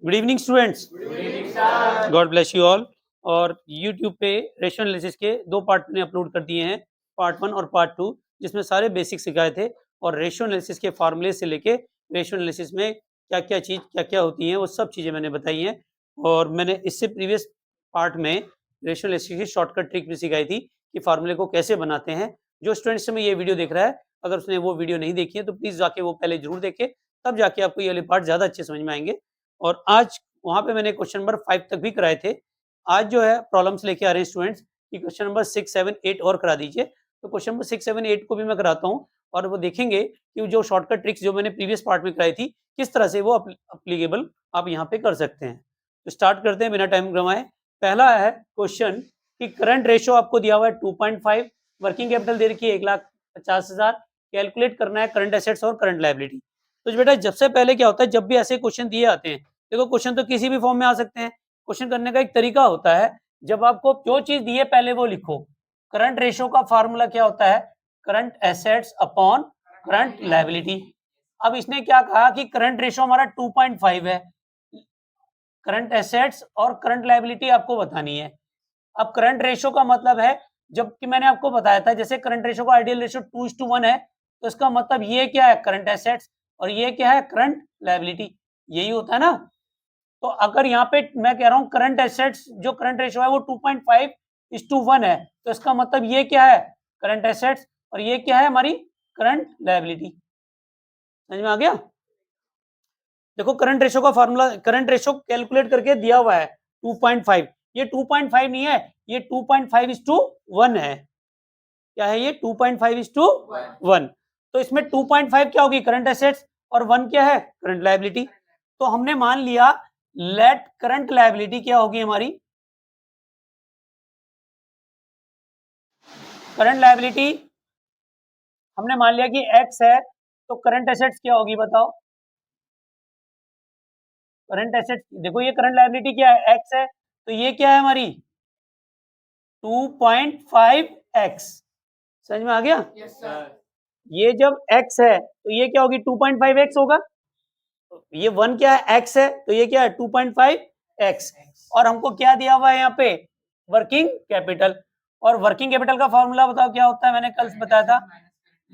Good evening students, God bless you all. और YouTube पे ratio analysis के दो पार्ट ने अपलोड कर दिए हैं, पार्ट 1 और पार्ट 2, जिसमें सारे बेसिक सिखाए थे। और रेशियो एनालिसिस के फार्मूले से लेके रेशियो एनालिसिस में क्या क्या होती हैं वो सब चीज़ें मैंने बताई हैं। और मैंने इससे प्रीवियस पार्ट में रेशियो एनालिसिस की शॉर्टकट ट्रिक भी सिखाई थी कि फार्मूले को कैसे बनाते हैं। जो स्टूडेंट्स में ये वीडियो देख रहा है, अगर उसने वो वीडियो नहीं देखी है तो प्लीज़ जाके वो पहले जरूर देखे, तब जाके आपको ये वाले पार्ट ज़्यादा अच्छे समझ में आएंगे। और आज वहाँ पे मैंने क्वेश्चन नंबर 5 तक भी कराए थे। आज जो है प्रॉब्लम्स लेके आ रहे हैं स्टूडेंट्स कि क्वेश्चन नंबर 6, 7, 8 और करा दीजिए। तो क्वेश्चन नंबर 6, 7, 8 को भी मैं कराता हूँ और वो देखेंगे कि जो शॉर्टकट ट्रिक्स जो मैंने प्रीवियस पार्ट में कराई थी, किस तरह से वो एप्लीकेबल आप यहाँ पे कर सकते हैं। तो स्टार्ट करते हैं बिना टाइम गंवाए। पहला है क्वेश्चन कि करंट रेशियो आपको दिया हुआ है 2.5, वर्किंग कैपिटल दे रखी है 1,50,000, कैलकुलेट करना है करंट एसेट्स और करंट लायबिलिटी। तो बेटा सबसे पहले क्या होता है, जब भी ऐसे क्वेश्चन दिए आते हैं, देखो क्वेश्चन तो किसी भी फॉर्म में आ सकते हैं। क्वेश्चन करने का एक तरीका होता है, जब आपको जो चीज दी है पहले वो लिखो। करंट रेशियो का फार्मूला क्या होता है? Current assets upon current liability. अब इसने क्या कहा कि करंट रेशियो हमारा 2.5 है, करंट एसेट्स और करंट लायबिलिटी आपको बतानी है। अब करंट रेशियो का मतलब है, जबकि मैंने आपको बताया था जैसे करंट रेशियो का आइडियल रेशियो 2:1 है, तो इसका मतलब ये क्या है? करंट एसेट्स, और ये क्या है? Current liability. यही होता है ना। तो अगर यहाँ पे मैं कह रहा हूँ करंट एसेट्स जो करंट रेशियो है वो 2.5:1 है, तो इसका मतलब ये क्या है? करंट एसेट्स, और ये क्या है? हमारी करंट लायबिलिटी। समझ में आ गया? देखो करंट रेशियो का फार्मूला, करंट रेशियो कैलकुलेट करके दिया हुआ है 2.5। ये 2.5 नहीं है, ये 2.5:1 है। क्या है ये? 2.5:1। तो इसमें 2.5 क्या होगी? करंट एसेट्स, और 1 क्या है? Current liability. तो हमने मान लिया लेट करंट लायबिलिटी क्या होगी हमारी? करंट लायबिलिटी हमने मान लिया कि x है, तो करंट एसेट्स क्या होगी बताओ? करंट एसेट्स, देखो ये करंट लायबिलिटी क्या है? x है, तो ये क्या है हमारी? 2.5x। समझ में आ गया? ये जब x है तो ये क्या होगी? 2.5x होगा। ये 1 क्या है? x है, तो ये क्या है? 2.5x। और हमको क्या दिया हुआ है यहाँ पे? Working capital. और वर्किंग कैपिटल का फॉर्मूला बताओ क्या होता है? मैंने कल बताया था,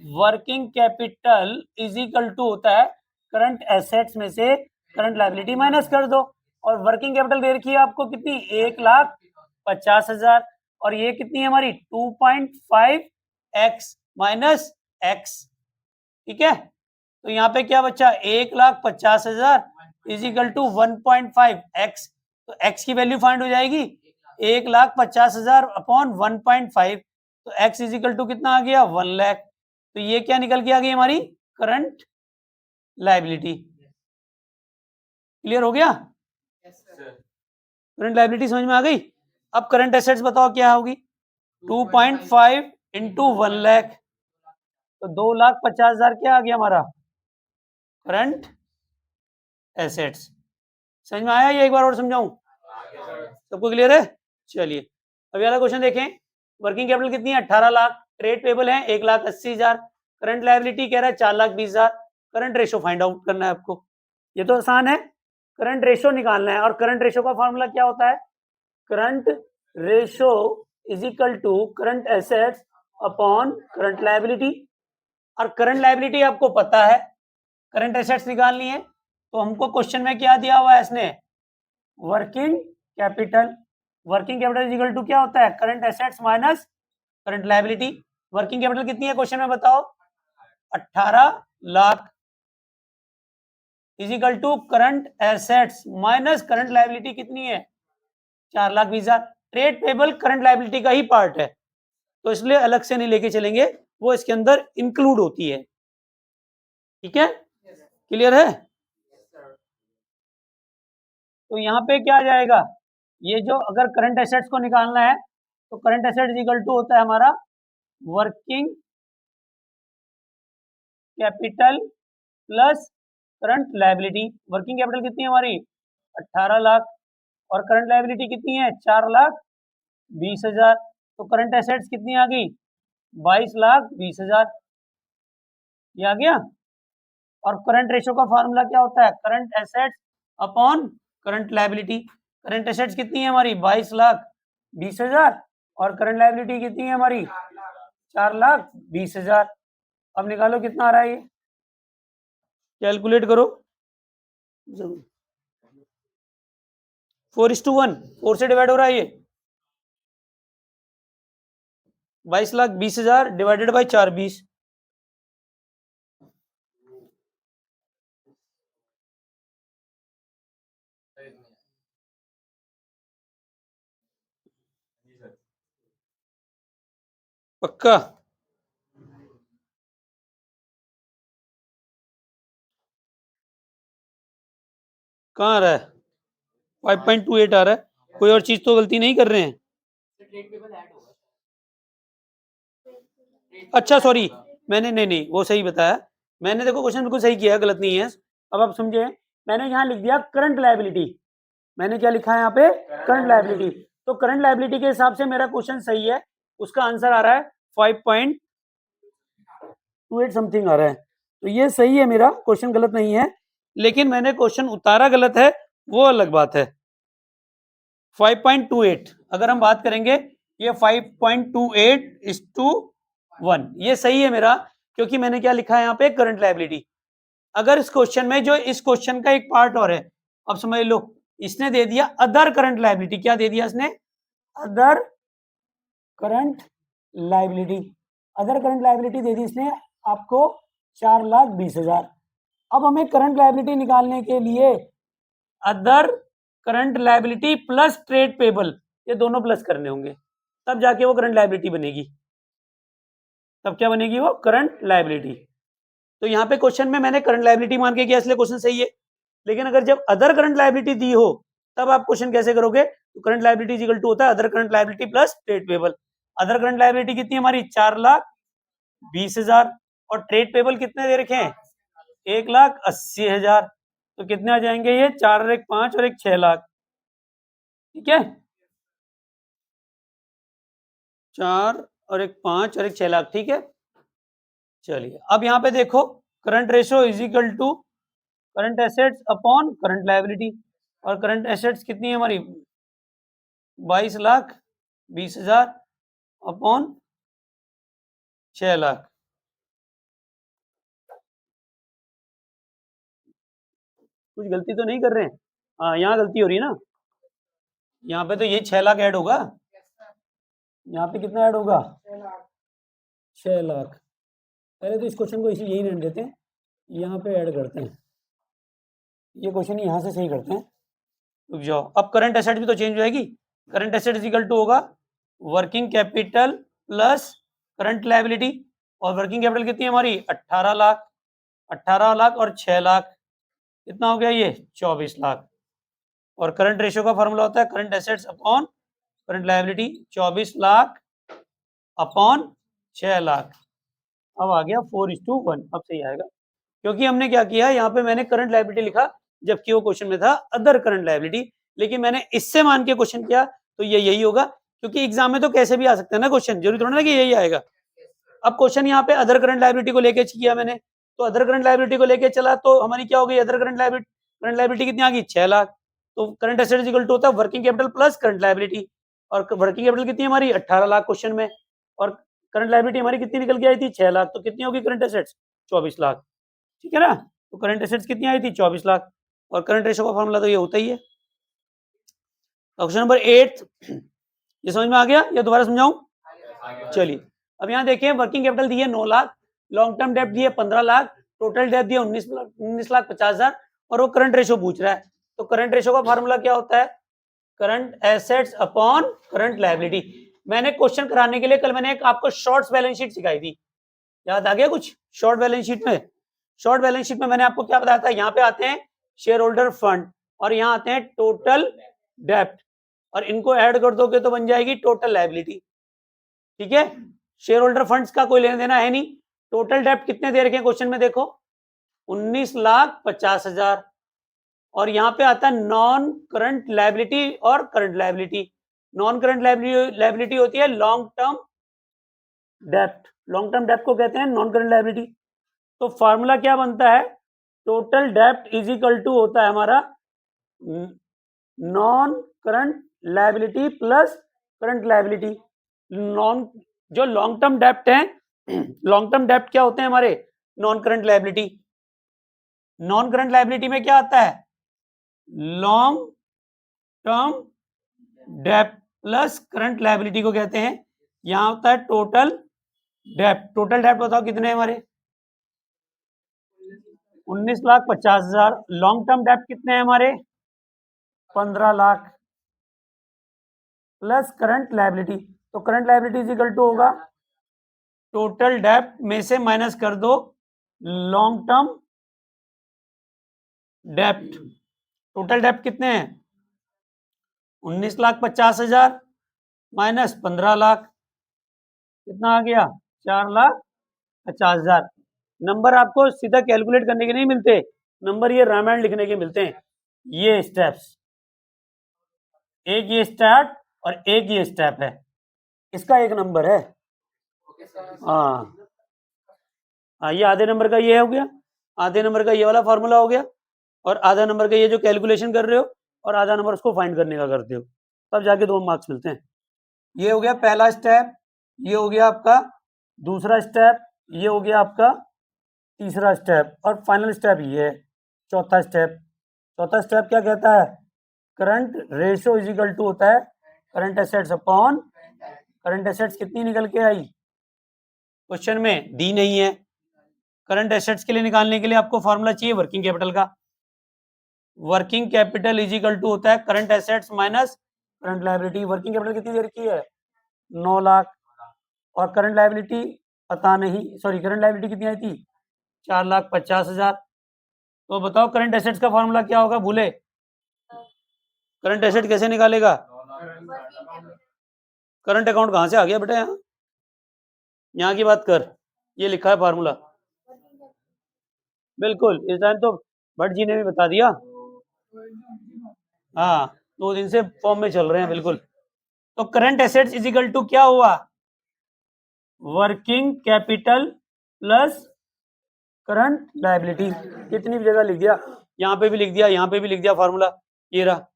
working capital is equal to होता है करंट एसेट्स में से करंट लायबिलिटी माइनस कर दो। और वर्किंग कैपिटल दे रखी है आपको कितनी? 1,50,000। और ये कितनी है हमारी? 2.5x minus x। ठीक है, तो यहाँ पे क्या बचा? 1,50,000 इज इक्वल टू 1.5x। तो x की वैल्यू फाइंड हो जाएगी 1,50,000 अपॉन 1.5। तो x इज इक्वल टू कितना आ गया? 1 लाख। तो ये क्या निकल के आ गई हमारी? Current liability. क्लियर हो गया? करंट लायबिलिटी समझ में आ गई। अब करंट एसेट्स बताओ क्या होगी? 2.5 इंटू 1 लाख, तो 2,50,000 क्या आ गया हमारा? Current assets. समझ में आया? ये एक बार और समझाऊं? सबको क्लियर है? चलिए अब वाला क्वेश्चन देखें। वर्किंग कैपिटल कितनी है? 18 लाख। ट्रेड पेबल है 1,80,000। करंट लायबिलिटी कह रहा है 4,20,000। करंट रेशियो फाइंड आउट करना है आपको। ये तो आसान है, करंट रेशियो निकालना है। और करंट रेशियो का फॉर्मूला क्या होता है? Current ratio is equal to current assets upon current liability. और करंट लायबिलिटी आपको पता है, करंट एसेट्स निकालनी है, तो हमको क्वेश्चन में क्या दिया हुआ है इसने? Working capital. Working capital equal to क्या होता है? Current assets minus current liability. Working capital कितनी है क्वेश्चन में बताओ? 18 lakh is equal to current assets minus current liability कितनी है? 4,20,000। ट्रेड पेबल करंट लायबिलिटी का ही पार्ट है, तो इसलिए अलग से नहीं लेके चलेंगे, वो इसके अंदर इंक्लूड होती है। ठीक है, क्लियर है? तो यहाँ पे क्या आ जाएगा? ये जो अगर करंट एसेट्स को निकालना है, तो करंट एसेट्स इक्वल टू होता है हमारा working capital plus current liability. Working capital कितनी है हमारी? 18 लाख। और करंट लायबिलिटी कितनी है? 4,20,000। तो करंट एसेट्स कितनी आ गई? 22,20,000। ये आ गया। और करंट रेशियो का फार्मूला क्या होता है? Current assets upon current liability, current assets कितनी है हमारी 22,20,000 और करंट लायबिलिटी कितनी है हमारी 4,20,000। अब निकालो कितना आ रहा है ये, कैलकुलेट करो। 4:1, 4 से डिवाइड हो रहा है ये, 22,20,000 डिवाइडेड बाई 420। पक्का? कहाँ आ रहा है? 5.28 आ रहा है। कोई और चीज तो गलती नहीं कर रहे हैं? अच्छा सॉरी, मैंने नहीं वो सही बताया मैंने, देखो क्वेश्चन बिल्कुल सही किया, गलत नहीं है। अब आप समझे, मैंने यहाँ लिख दिया करंट लायबिलिटी। मैंने क्या लिखा है यहाँ पे? Current liability. तो करंट लायबिलिटी के हिसाब से मेरा क्वेश्चन सही है, उसका आंसर आ रहा है 5.28 समथिंग आ रहा है। तो ये सही है, मेरा क्वेश्चन गलत नहीं है, लेकिन मैंने क्वेश्चन उतारा गलत है, वो अलग बात है। 5.28 अगर हम बात करेंगे, ये 5.28:1 ये सही है मेरा, क्योंकि मैंने क्या लिखा है यहाँ पे? Current liability. अगर इस क्वेश्चन में, जो इस क्वेश्चन का एक पार्ट और है, अब समझ लो, इसने दे दिया अदर करंट लायबिलिटी। क्या दे दिया इसने? Other current liability. Other current liability दे दी इसने आपको 4,20,000। अब हमें करंट लायबिलिटी निकालने के लिए other current liability plus trade payable, ये दोनों प्लस करने होंगे, तब जाके वो करंट लायबिलिटी बनेगी। तब क्या बनेगी? वो करंट लायबिलिटी। तो यहाँ पे क्वेश्चन में मैंने करंट लायबिलिटी मान के किया, इसलिए क्वेश्चन सही है। लेकिन अगर जब अदर करंट लायबिलिटी दी हो, तब आप क्वेश्चन कैसे करोगे? तो करंट लायबिलिटी इक्वल टू होता है other current liability plus trade payable. Other current liability कितनी हमारी? 4,20,000 और ट्रेड पेबल कितने दे रखे हैं? 1,80,000। तो कितने आ जाएंगे ये? 4 और 1 5 और 1 6 लाख। ठीक है, 4 और 1 5 और 1 6 लाख। ठीक है, चलिए अब यहाँ पे देखो, current ratio is equal to current assets upon current liability. और करंट एसेट्स कितनी है हमारी? 22,20,000 अपॉन 6 लाख। कुछ गलती तो नहीं कर रहे हैं? हाँ, यहाँ गलती हो रही है ना, यहाँ पे तो ये 6 लाख ऐड होगा, यहाँ पे कितना ऐड होगा? 6 लाख। पहले तो इस क्वेश्चन को इसी यही रहने देते हैं, यहाँ पे ऐड करते हैं, ये क्वेश्चन यहाँ से सही करते हैं। रुक जाओ, अब करंट एसेट भी तो चेंज हो जाएगी। करंट एसेट इक्वल टू होगा working capital plus current liability. और वर्किंग कैपिटल कितनी है हमारी? 18 लाख। 18 लाख और 6 लाख कितना हो गया? ये 24 लाख। और करंट रेशियो का फॉर्मूला होता है current assets upon current liability. 24 lakh upon 6 lakh. अब आ गया 4:1, अब सही आएगा, क्योंकि हमने क्या किया, यहाँ पे मैंने करंट लायबिलिटी लिखा, जबकि वो क्वेश्चन में था अदर करंट लायबिलिटी। लेकिन मैंने इससे मान के क्वेश्चन किया, तो ये यही होगा, क्योंकि एग्जाम में तो कैसे भी आ सकता है ना क्वेश्चन, जरूरी थोड़ा ना कि यही आएगा। अब क्वेश्चन यहाँ पे अदर करंट लायबिलिटी को लेके किया मैंने, तो अदर करंट लायबिलिटी को लेके चला, तो हमारी क्या हो गई? अदर करंट लायबिलिटी कितनी आ गई? 6 लाख। तो करंट एसेट इक्वल टू होता है working capital plus current liability. और वर्किंग कैपिटल कितनी हमारी? 18 लाख क्वेश्चन में, और करंट लायबिलिटी हमारी कितनी निकल के आई थी? 6 लाख। तो कितनी होगी करंट एसेट्स? 24 लाख। ठीक है ना, तो करंट एसेट्स कितनी आई थी? 24 लाख। और करंट रेशो का फॉर्मूला तो ये होता ही है। क्वेश्चन नंबर 8 ये समझ में आ गया या दोबारा समझाऊं? चलिए, अब यहाँ देखिए, वर्किंग कैपिटल दी है 9 लाख, लॉन्ग टर्म डेट दी है 15 लाख, टोटल डेट दी है 19,50,000 और वो करंट रेशो पूछ रहा है। तो करंट रेशो का फार्मूला क्या होता है? Current assets upon current liability. मैंने क्वेश्चन कराने के लिए कल मैंने एक आपको शॉर्ट्स बैलेंस शीट सिखाई थी, याद आ गया कुछ? शॉर्ट बैलेंस शीट में, शॉर्ट बैलेंस शीट में मैंने आपको क्या बताया था? यहाँ पे आते हैं शेयर होल्डर फंड और यहाँ आते हैं टोटल डेप्ट, और इनको ऐड कर दोगे तो बन जाएगी टोटल लायबिलिटी। ठीक है, शेयर होल्डर फंड्स का कोई लेना देना है नहीं। टोटल डेप्ट कितने दे रखे हैं क्वेश्चन में? देखो 19,50,000। और यहाँ पे आता है नॉन करंट लायबिलिटी और current liability. Non current liability होती है लॉन्ग टर्म डेप्ट, लॉन्ग टर्म डेप्ट को कहते हैं नॉन करंट लायबिलिटी। तो फार्मूला क्या बनता है? टोटल डेप्ट इज इक्वल टू होता है हमारा non current liability plus current liability. जो लॉन्ग टर्म डेप्ट है, लॉन्ग टर्म डेप्ट क्या होते हैं हमारे? Non current liability. Non current liability में क्या आता है? लॉन्ग टर्म डेप्ट प्लस करंट लायबिलिटी को कहते हैं। यहां होता है टोटल डेप्ट। टोटल डेप्ट बताओ कितने हैं हमारे? 19,50,000। लॉन्ग टर्म डेप्ट कितने हैं हमारे? 15 लाख प्लस करंट लायबिलिटी। तो current liability is equal to होगा टोटल डेप्ट में से माइनस कर दो लॉन्ग टर्म डेप्ट। टोटल डेप्ट कितने हैं? 19,50,000 माइनस 15 लाख, कितना आ गया? 4,50,000। नंबर आपको सीधा कैलकुलेट करने के नहीं मिलते, नंबर ये रामायण लिखने के मिलते हैं। ये स्टेप्स, एक ये स्टेप और एक ये स्टेप है, इसका एक नंबर है। हाँ, ये आधे नंबर का ये हो गया, आधे नंबर का ये वाला फॉर्मूला हो गया, और आधा नंबर का ये जो कैलकुलेशन कर रहे हो, और आधा नंबर उसको फाइंड करने का करते हो, तब जाके 2 मार्क्स मिलते हैं। ये हो गया पहला स्टेप, ये हो गया आपका दूसरा स्टेप, ये हो गया आपका तीसरा स्टेप, और फाइनल स्टेप ये है चौथा स्टेप। चौथा स्टेप क्या कहता है? Current ratio is equal to होता है current assets upon current assets. कितनी निकल के आई? क्वेश्चन में दी नहीं है। करंट एसेट्स के लिए निकालने के लिए आपको फॉर्मूला चाहिए वर्किंग कैपिटल का। Working capital is equal to होता है current assets minus current liability. Working capital कितनी देर की है? 9 लाख। और करंट लायबिलिटी पता नहीं, सॉरी करंट लायबिलिटी कितनी आई थी? 4,50,000। तो बताओ करंट एसेट्स का फॉर्मूला क्या होगा? भूले? करंट एसेट कैसे निकालेगा? करंट अकाउंट कहां से आ गया बेटा? यहाँ की बात कर, ये लिखा है फार्मूला। बिल्कुल, इस टाइम तो भट्ट जी ने भी बता दिया। हाँ, 2 दिन से फॉर्म में चल रहे हैं। बिल्कुल। तो current assets is equal to क्या हुआ? Working capital plus current liability. कितनी भी जगह लिख दिया, यहाँ पे भी लिख दिया, यहाँ पे भी लिख दिया फॉर्मूला, ये रहा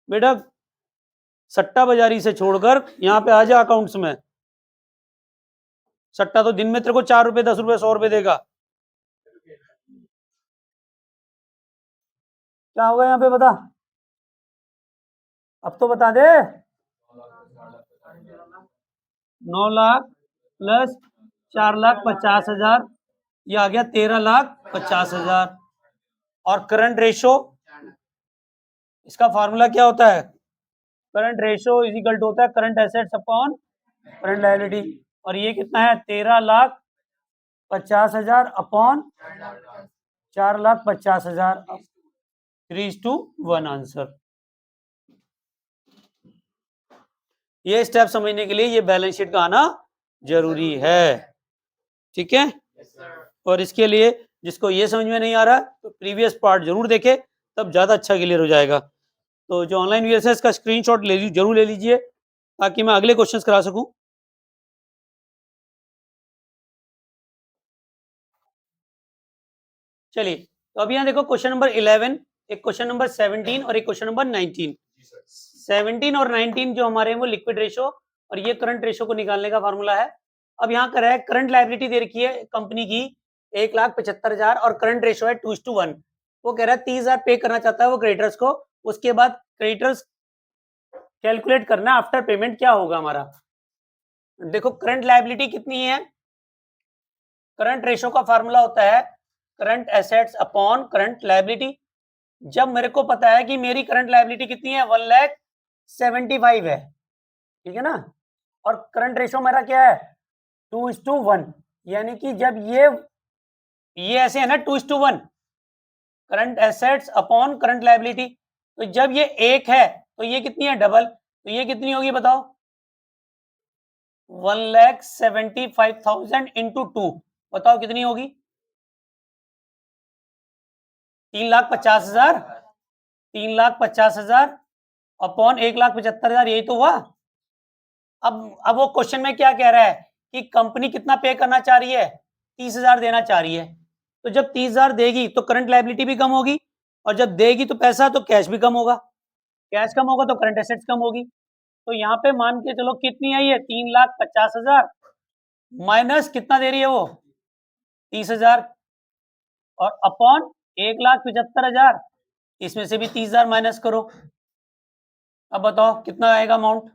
बेटा। सट्टा बाजारी से छोड़कर यहाँ पे आ जा अकाउंट्स में। सट्टा तो दिन में तेरे को 4 रुपए, 10 रुपए, 100 रुपए देगा। क्या होगा यहाँ पे बता? अब तो बता दे। 9 लाख प्लस 4,50,000, ये आ गया 13,50,000। और करंट रेशो, इसका फार्मूला क्या होता है? Current ratio is equal to होता है current assets upon current liability. और ये कितना है? 13,50,000 अपॉन 4,50,000। 3:1 आंसर। ये स्टेप समझने के लिए ये बैलेंस शीट का आना जरूरी है, ठीक है? और इसके लिए जिसको ये समझ में नहीं आ रहा तो प्रीवियस पार्ट जरूर देखे, तब ज्यादा अच्छा क्लियर हो जाएगा। तो जो ऑनलाइन वीएसएस का स्क्रीनशॉट जरूर ले लीजिए, ताकि मैं अगले क्वेश्चंस करा सकूं। चलिए, तो अभी यहाँ देखो क्वेश्चन नंबर 11, एक क्वेश्चन नंबर 17 और एक क्वेश्चन नंबर 19। 17 और 19 जो हमारे हैं वो लिक्विड रेशो और ये करंट रेशो को निकालने का फार्मूला है। अब यहाँ कर है करंट लायबिलिटी दे रखी है कंपनी की 1,75,000 और करंट रेशो है 2:1। वो कह रहा है 30,000 पे करना चाहता है वो क्रेडिटर्स को, उसके बाद क्रेडिटर्स कैलकुलेट करना आफ्टर पेमेंट क्या होगा हमारा। देखो करंट लायबिलिटी कितनी है? करंट रेशो का फार्मूला होता है current assets upon current liability. जब मेरे को पता है कि मेरी करंट लायबिलिटी कितनी है 1,75,000 है, ठीक है ना, और करंट रेशो मेरा क्या है 2:1, यानी कि जब ये ऐसे है ना 2:1 current assets upon current liability, तो जब ये 1 है तो ये कितनी है डबल, तो ये कितनी होगी बताओ? 1,75,000 इंटू 2, बताओ कितनी होगी? 3,50,000। 3,50,000 अपॉन 1,75,000, यही तो हुआ। अब वो क्वेश्चन में क्या कह रहा है कि कंपनी कितना पे करना चाह रही है? 30,000 देना चाह रही है। तो जब 30,000 देगी तो करंट लायबिलिटी भी कम होगी, और जब देगी तो पैसा तो कैश भी कम होगा, कैश कम होगा तो करंट एसेट्स कम होगी। तो यहाँ पे मान के चलो कितनी आई है 3,50,000 माइनस कितना दे रही है वो 30,000 और अपॉन 1,75,000, इसमें से भी 30,000 माइनस करो। अब बताओ कितना आएगा अमाउंट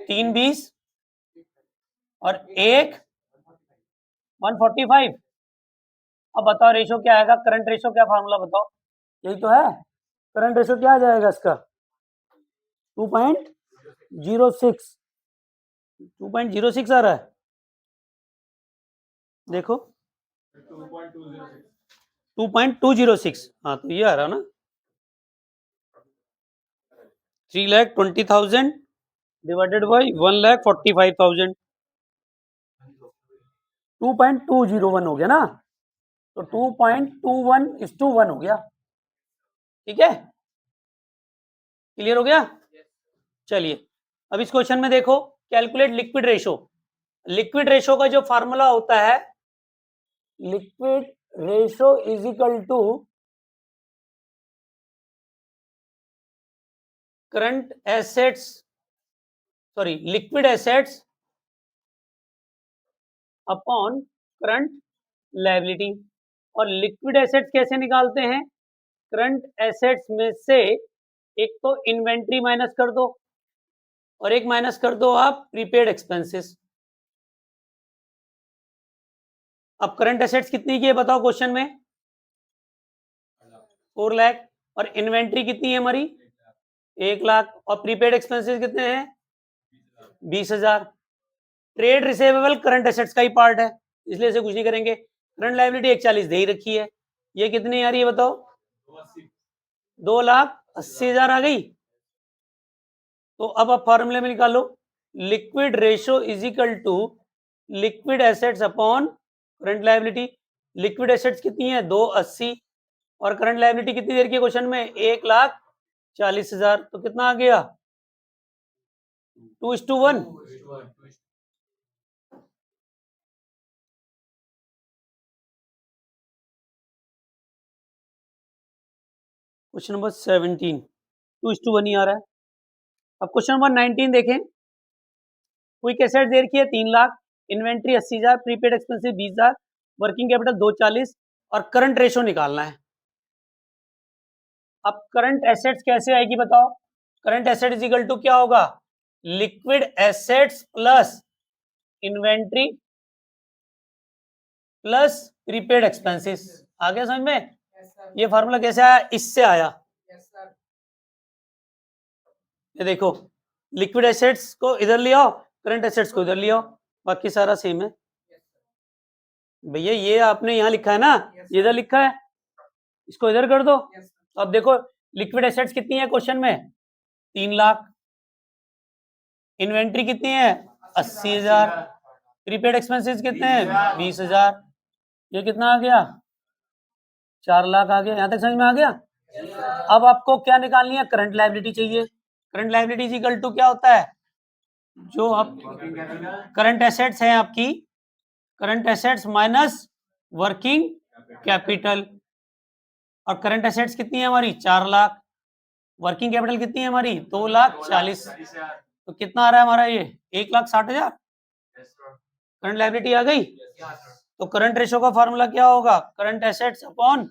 320 और 145। अब बताओ रेशो क्या आएगा, करंट रेशो क्या फार्मूला बताओ, यही तो है करंट रेशो क्या आ जाएगा इसका 2.06 2.06 आ रहा है, देखो 2.206, हाँ तो ये आ रहा ना 3,20,000 डिवाइडेड बाई 1,45,000 2.201 हो गया ना, तो 2.21:1 हो गया। ठीक है, क्लियर हो गया। चलिए अब इस क्वेश्चन में देखो, calculate liquid ratio. Liquid ratio का जो फार्मूला होता है, liquid ratio is equal to current assets, sorry liquid assets upon current liability. और लिक्विड एसेट्स कैसे निकालते हैं, करंट एसेट्स में से एक तो इन्वेंट्री माइनस कर दो और एक माइनस कर दो आप प्रीपेड एक्सपेंसेस। अब करंट एसेट्स कितनी की है बताओ क्वेश्चन में 4 लाख, और इन्वेंट्री कितनी है हमारी 1 लाख, और प्रीपेड एक्सपेंसेस कितने हैं 20,000। ट्रेड रिसीवेबल करंट एसेट्स का ही पार्ट है, इसलिए इसे कुछ नहीं करेंगे। करंट लायबिलिटी 140 दे ही रखी है, ये कितनी आ रही है बताओ 2,80,000 आ गई। तो अब आप फॉर्मूले में निकालो, liquid ratio is equal to liquid assets upon current liability. Liquid assets कितनी है 280 और करंट लायबिलिटी कितनी देर की क्वेश्चन में 1,40,000, तो कितना आ गया 2:1। क्वेश्चन नंबर 17 2:1 ही आ रहा है। अब क्वेश्चन नंबर 19 देखें, क्विक एसेट दे रखी है 3 lakh, inventory 80,000, prepaid expensive 20,000, working capital 240 और करंट रेशो निकालना है। अब करंट एसेट्स कैसे आएगी बताओ, current asset is equal to क्या होगा liquid assets plus inventory plus prepaid expenses. आ गया समझ में, ये फार्मूला कैसे आया, इससे आया। ये देखो लिक्विड एसेट्स को इधर ले आओ, करंट एसेट्स को इधर ले आओ, बाकी सारा सेम है। भैया ये आपने यहाँ लिखा है ना, इधर लिखा है, इसको इधर कर दो। अब देखो लिक्विड एसेट्स कितनी है क्वेश्चन में 3 लाख, इन्वेंट्री कितनी है 80,000, प्रीपेड एक्सपेंसेस कितने हैं 20,000, ये कितना आ गया 4 लाख आ गया। यहां तक समझ में आ गया। अब आपको क्या निकालनी है, करंट लायबिलिटी चाहिए। Current liability is equal to क्या होता है, जो आप करंट एसेट्स हैं आपकी, current assets minus working capital. और करंट एसेट्स कितनी है हमारी 4 लाख, वर्किंग कैपिटल कितनी है हमारी 2,40,000, तो कितना आ रहा है हमारा ये 1,60,000। करंट लायबिलिटी आ गई। तो करंट रेशो का फार्मूला क्या होगा, current assets upon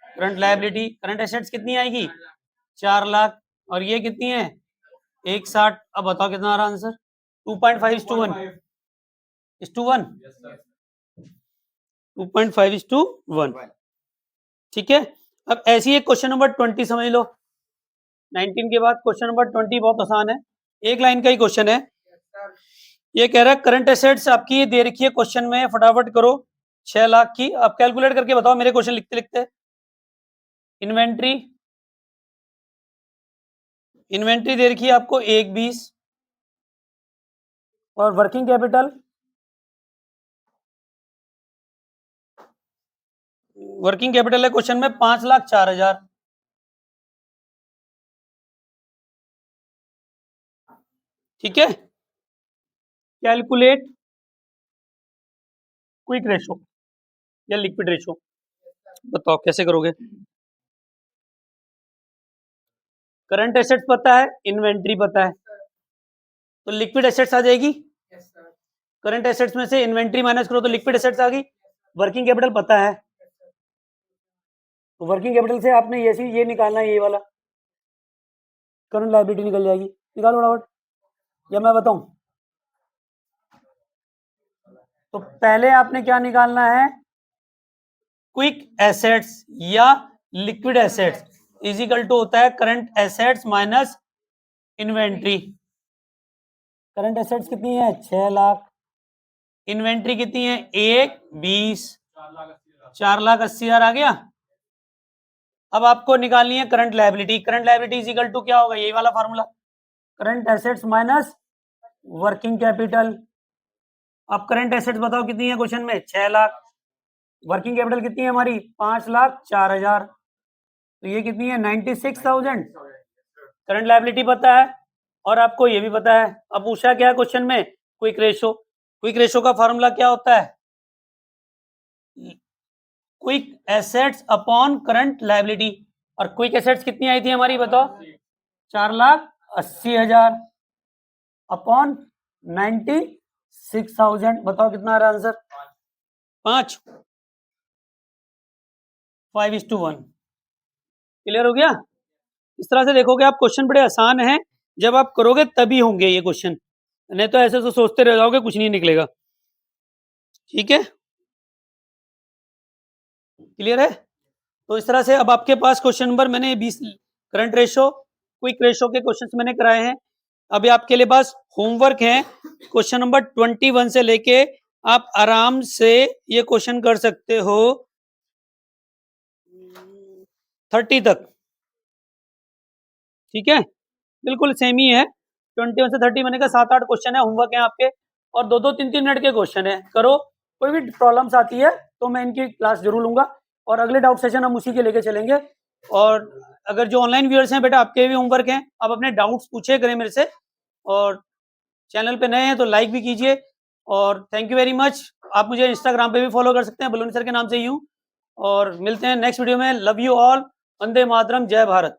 current liability. Current assets कितनी आएगी 4 लाख और ये कितनी है 1,60। अब बताओ कितना आ रहा आंसर 2.5:1 2.5:1। ठीक है, अब ऐसी एक क्वेश्चन नंबर 20 समझ लो। 19 के बाद क्वेश्चन नंबर 20 बहुत आसान है, एक लाइन का ही क्वेश्चन है। ये कह रहा है करंट एसेट्स आपकी दे रखी है क्वेश्चन में, फटाफट करो 6 लाख की। आप कैलकुलेट करके बताओ मेरे क्वेश्चन लिखते लिखते। इन्वेंट्री, इन्वेंट्री दे रखी है आपको 1,20 और वर्किंग कैपिटल, वर्किंग कैपिटल है क्वेश्चन में 5,04,000। ठीक है, कैलकुलेट क्विक रेशो या लिक्विड रेशो, बताओ कैसे करोगे। करंट एसेट्स पता है, इन्वेंट्री पता है, तो लिक्विड एसेट्स आ जाएगी। करंट एसेट्स में से इन्वेंट्री माइनस करो तो लिक्विड एसेट्स आ गई। वर्किंग कैपिटल पता है, तो वर्किंग कैपिटल से आपने ये निकालना है, ये वाला करंट लायबिलिटी निकल जाएगी। निकालो फटाफट, या मैं बताऊं? तो पहले आपने क्या निकालना है, क्विक एसेट्स या liquid assets is equal to होता है current assets minus inventory. Current assets कितनी है, 6 लाख। इन्वेंट्री कितनी है, 1,20, 4,80,000 आ गया। अब आपको निकालनी है current liability. Current liability is equal to क्या होगा, यही वाला formula, current assets minus working capital. अब करंट एसेट्स बताओ कितनी है क्वेश्चन में, 6 लाख। वर्किंग कैपिटल कितनी है हमारी, 5,04,000, तो ये कितनी है, 96,000। करंट लायबिलिटी पता है और आपको ये भी पता है। अब पूछा क्या है क्वेश्चन में, क्विक रेशो। क्विक रेशो का फार्मूला क्या होता है, quick assets upon current liability. और क्विक एसेट्स कितनी आई थी हमारी बताओ, 4,80,000 अपॉन 96,000। बताओ कितना आ रहा है आंसर, 5, 5:1। क्लियर हो गया। इस तरह से देखोगे आप, क्वेश्चन बड़े आसान हैं, जब आप करोगे तभी होंगे ये क्वेश्चन, नहीं तो ऐसे तो सोचते रह जाओगे, कुछ नहीं निकलेगा। ठीक है, क्लियर है। तो इस तरह से अब आपके पास क्वेश्चन नंबर, मैंने 20 करंट रेशो, क्विक रेशो के क्वेश्चंस मैंने कराए हैं। अभी आपके लिए पास होमवर्क है, क्वेश्चन नंबर 21 से लेके आप आराम से ये क्वेश्चन कर सकते हो 30 तक। ठीक है, बिल्कुल सेम ही है, 21 से 30 मैंने कहा 7-8 क्वेश्चन है, होमवर्क है आपके, और 2-2 3-3 मिनट के क्वेश्चन है। करो, कोई भी प्रॉब्लम्स आती है तो मैं इनकी क्लास जरूर लूंगा, और अगले डाउट सेशन हम उसी के लेके चलेंगे। और अगर जो ऑनलाइन व्यूअर्स हैं बेटा, आपके भी होमवर्क हैं, आप अपने डाउट्स पूछे करें मेरे से, और चैनल पे नए हैं तो लाइक भी कीजिए। और थैंक यू वेरी मच। आप मुझे इंस्टाग्राम पे भी फॉलो कर सकते हैं, बलूनी सर के नाम से ही हूँ। और मिलते हैं नेक्स्ट वीडियो में। Love you all, Vande Mataram, जय भारत।